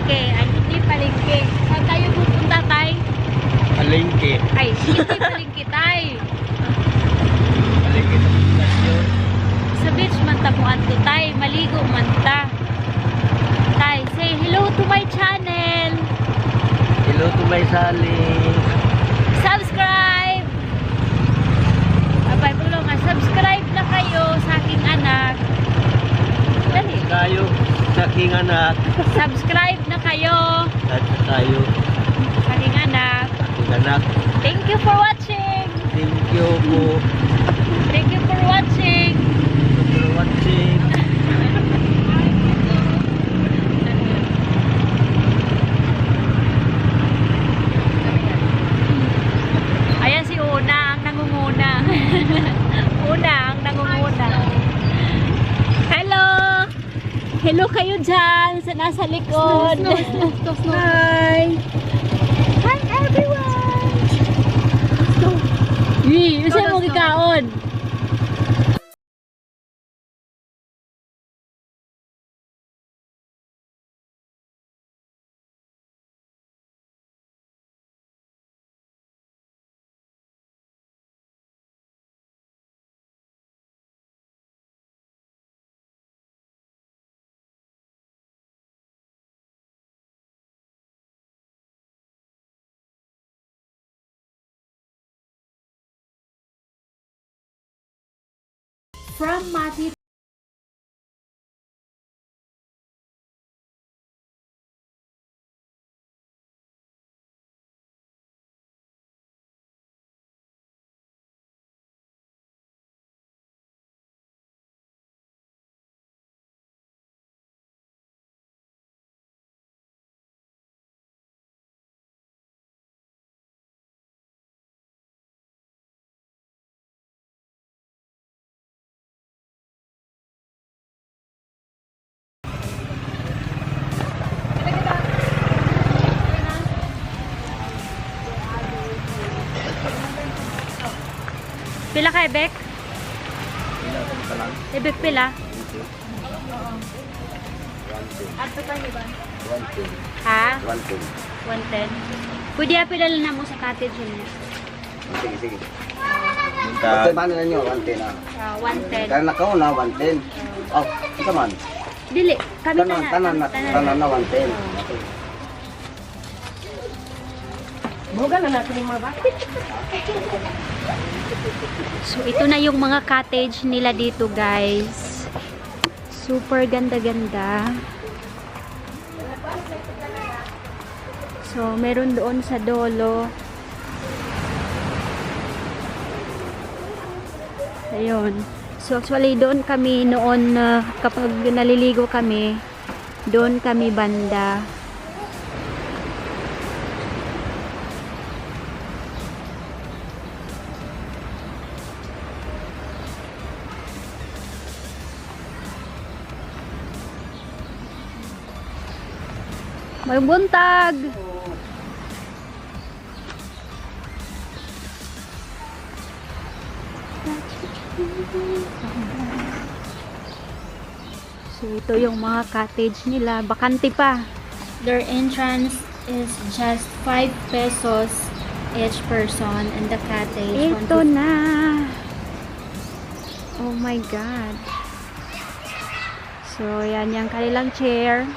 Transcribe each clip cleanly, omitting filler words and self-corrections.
palengke. Ay, hindi palengke. Saan tayo pupunta, tay? Palengke. Ay, hindi palengke, tay. Palengke sa pundasyon. Sa beach man tapuan to, tay. Maligo man ta. Tay, say hello to my channel. Hello to my Sally. Subscribe! Abay, bulong nga, subscribe na kayo sa aking anak. Dali. Kayo sa aking anak. Subscribe na kayo At tayo sa aking anak. sa aking anak. Thank you for watching. Thank you po Thank you for watching. for watching. Ayan si Una ang nangunguna. Una ang nangunguna. Hello! Hello kayo dyan sa nasa likod. Hi! Hi everyone! Yee, isa mo kikaon. From Matthew Pila ka, Ebek? Ebek pila? Ha? 110. Pwede pila lang na mo sa cottage niya. Sige, sige. Punta. Paano na nyo? 110 na. 110. Kaya nakaw na 110. Oh, ito man. Dili, kami Tanan na 110. Boga na natin yung mga bakit. So, ito na yung mga cottage nila dito, guys. Super ganda-ganda. So, meron doon sa dolo. Ayun. So, actually, doon kami noon, kapag naliligo kami, doon kami banda. May buntag. So ito yung mga cottage nila, bakante pa. Their entrance is just 5 pesos each person and the cottage. Ito na. Oh my god. So yan yung kanilang chair.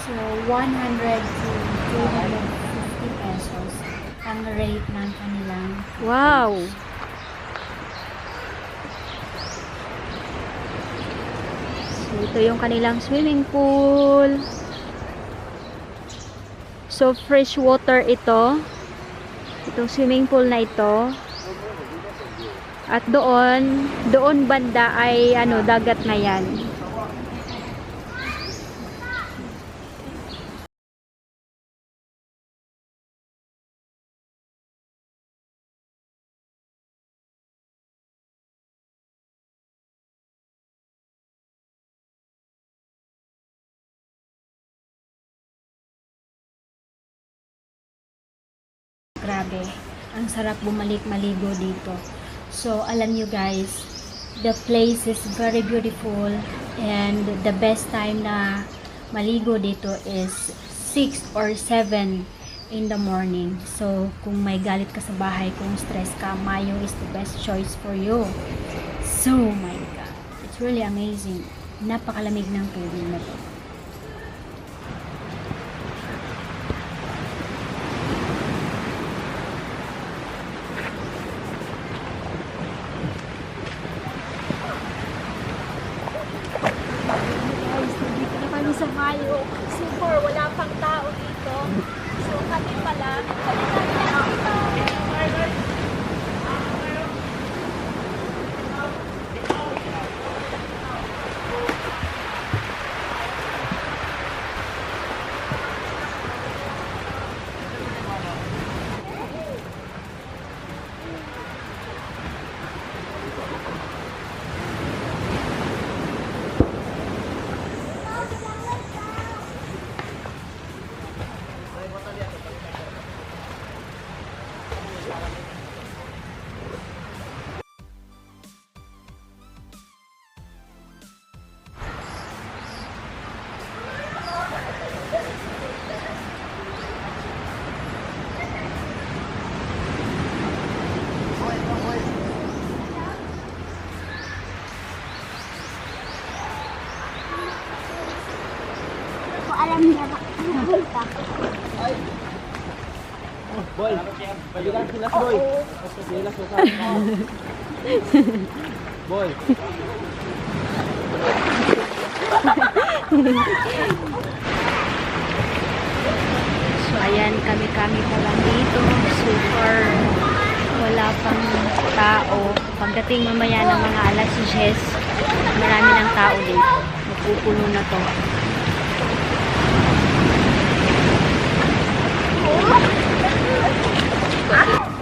So, 100 to 250 pesos ang rate ng kanilang. Wow! So, ito yung kanilang swimming pool. So, fresh water ito. Itong swimming pool na ito. At doon banda ay dagat na yan. Grabe, ang sarap bumalik maligo dito. So, alam nyo guys, the place is very beautiful and the best time na maligo dito is 6 or 7 in the morning. So, kung may galit ka sa bahay, kung stress ka, Mayo is the best choice for you. So, my God. It's really amazing. Napakalamig ng tubig na to. Guys, nandito na kami sa Mayo. Super, wala pang tao dito. So, kami pala. Alam niya ba? Boy, paligan sila boy. Sila sa Boy. So, ayan, kami pa lang dito. Super wala pang tao. Pagdating mamaya ng mga alas 10, marami ng tao dito. Mapupuno na to. Ah!